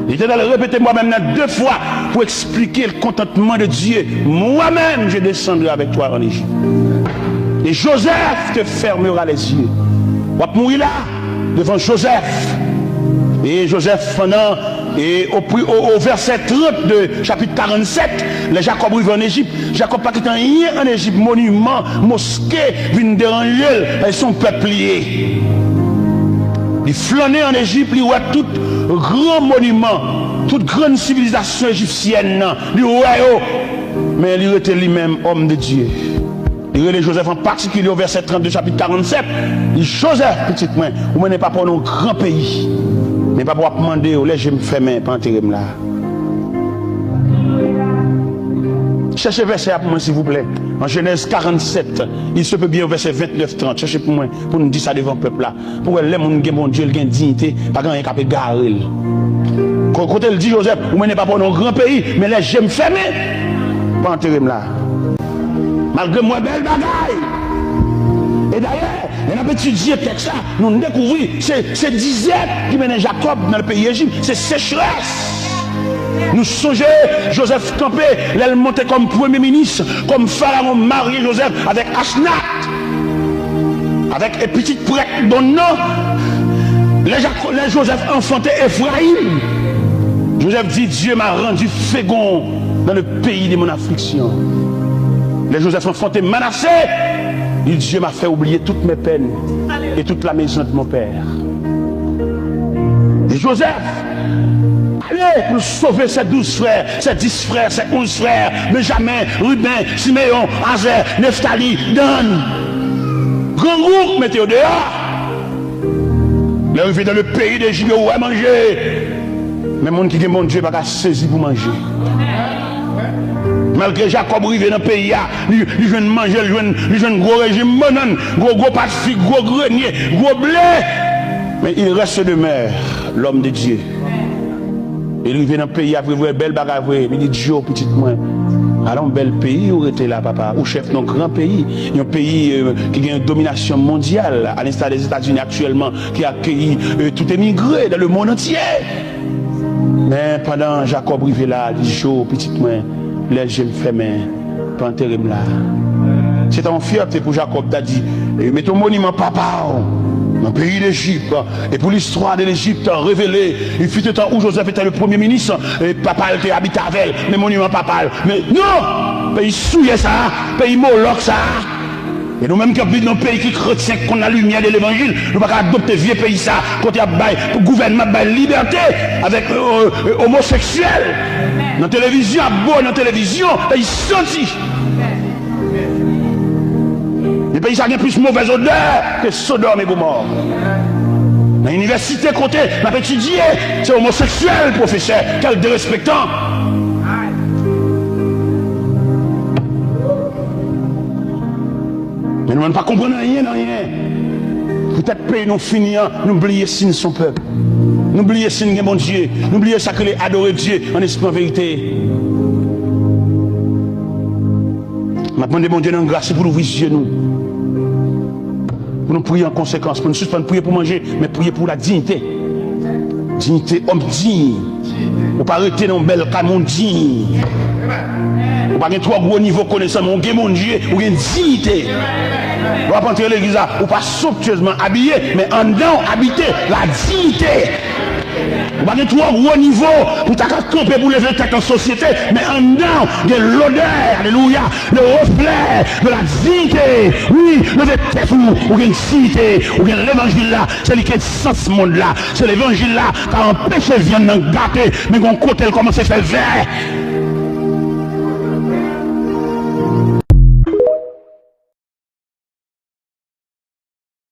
L'Éternel répétait moi-même 2 fois pour expliquer le contentement de Dieu. Moi-même, je descendrai avec toi en Égypte. Et Joseph te fermera les yeux. On va mourir là, devant Joseph. Et Joseph, pendant, et au verset 30 de chapitre 47, les Jacob arrivent en Égypte. Jacob pas quitté rien en Égypte, monument, mosquée, viennent déranger, ils sont peupliers. Il flânait en Égypte, il voit tout grand monument, toute grande civilisation égyptienne, il voit, mais il était lui-même homme de Dieu. Il relève Joseph en particulier au verset 32 chapitre 47. Il dit Joseph, petit moi, vous menez pas pour un grand pays. Mais pas pour demander, je me fais main, pas enterrer là. Cherchez verset pour moi s'il vous plaît. En Genèse 47, il se peut bien au verset 29-30. Cherchez pour moi, pour nous dire ça devant le peuple là. Pour les gens qui ont bon Dieu, qui ont dignité, pas grand qui peut garer. Quand il dit Joseph, vous menez pas pour un grand pays, mais là je me fais main, pas enterrer là. Malgré moi, belle bagaille. Et d'ailleurs, on a étudié le texte là, nous découvrons, c'est disette qui mène Jacob dans le pays d'Égypte, c'est sécheresse. Nous songeons, Joseph campé, il montait comme premier ministre, comme Pharaon marié Joseph avec Asnat, avec un petit prêtre dont nom, les Joseph enfanté Ephraïm. Joseph dit, Dieu m'a rendu fécond dans le pays de mon affliction. Les Joseph enfanté Manassé. Il dit, Dieu m'a fait oublier toutes mes peines et toute la maison de mon père. Et Joseph, allez pour sauver ses 12 frères, ses 10 frères, ses 11 frères, Benjamin, Ruben, Siméon, Azer, Nephtali, Dan. Grand groupe, mettez au dehors. Il est arrivé dans le pays d'Égypte, où est manger. Mais mon qui dit, mon Dieu, pas saisi pour manger. Malgré Jacob arrivé dans le pays, il vient manger, il vient gros régime, gros pacifique, gros grenier, gros blé. Mais il reste demeure, l'homme de Dieu. Il arrive dans le pays, après voir belle bagarre, il dit Dieu, petit moi. Alors, un bel pays, où était là, papa, ou chef d'un grand pays, un pays qui a une domination mondiale, à l'instar des États-Unis actuellement, qui a accueilli tout émigré dans le monde entier. Mais pendant Jacob arrivé là, il dit Dieu, petit moi. Les jeunes femmes, pas enterrer là. C'est en fierté pour Jacob d'a dit, mettons monument papa dans le pays d'Égypte. Et pour l'histoire de l'Égypte révélée, il fut un temps où Joseph était le premier ministre, et papa était habité avec mais monument papa. Mais non, pays souillé ça, pays Moloch ça. Et nous-mêmes qui vivons dans un pays qui chrétien, qu'on a la lumière de l'évangile, nous ne pouvons pas adopter vieux pays ça, quand il y a le gouvernement de liberté avec homosexuels. Dans la télévision, dans la télévision, ils sont sortis. Les pays ça a plus mauvaise odeur que Sodome et Gomorrhe. Dans l'université, côté, on a étudié, c'est homosexuel, professeur, quel dérespectant. Mais nous ne pas comprendre rien, Peut-être pays nous finir, nous oublier si nous sommes peuple. Nous oublier si nous sommes bon Dieu. Nous oublier ça que les adorer Dieu en esprit en vérité. Je demande bon Dieu dans grâce pour ouvrir les yeux nous. Pour nous prier en conséquence, pour nous suspendre prier pour manger, mais prier pour la dignité. Dignité, homme digne. Ou pas arrêter dans un bel camon digne. Ou pas avoir trop gros niveau connaissance, mais on a mon Dieu, ou une dignité. On va pas entrer l'église là, ou pas somptueusement habillé, mais en dedans habiter la dignité. On va avoir trop gros niveau pour camper pour lever tête en société, mais en dedans de l'odeur, alléluia, le reflet de la dignité. Oui, lever tête ou une dignité, ou bien l'évangile là, c'est lui qui est sens ce monde là, c'est l'évangile là qui a empêché de viande gâter, mais qu'on côté elle commence à faire vert.